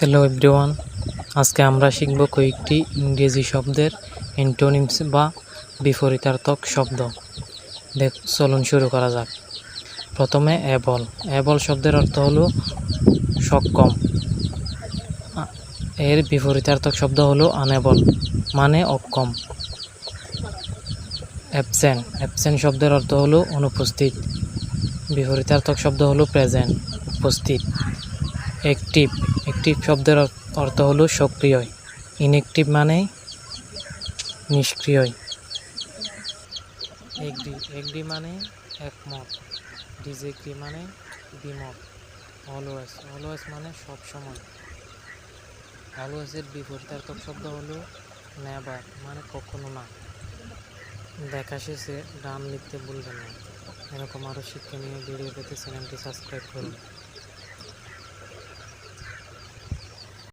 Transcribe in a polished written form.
Hello everyone, আজকে আমরা শিখব কয়েকটি ইংরেজি শব্দের অ্যান্টোনিমস বা বিপরীতার্থক শব্দ। চলুন শুরু করা যাক। প্রথমে অ্যাবল। অ্যাবল শব্দের অর্থ হলো সক্ষম। এর বিপরীতার্থক শব্দ হলো আনএবল, মানে অক্ষম। অ্যাবসেন্ট। অ্যাবসেন্ট শব্দের অর্থ হলো অনুপস্থিত। বিপরীতার্থক শব্দ হলো প্রেজেন্ট, উপস্থিত। অ্যাক্টিভ। অ্যাক্টিভ শব্দের অর্থ হলো সক্রিয়। ইনঅ্যাক্টিভ মানে নিষ্ক্রিয়। এগ্রি। এগ্রি মানে একমত। ডিসএগ্রি মানে দ্বিমত। অলওয়েজ। অলওয়েজ মানে সবসময়। অলওয়েজের বিপরীতার্থক শব্দ হলো নেভার, মানে কখনো না। দেখা শেষে ডান লিখতে ভুলবেন না। এরকম আরও শিক্ষণীয় ভিডিও পেতে চ্যানেলটি সাবস্ক্রাইব করুন।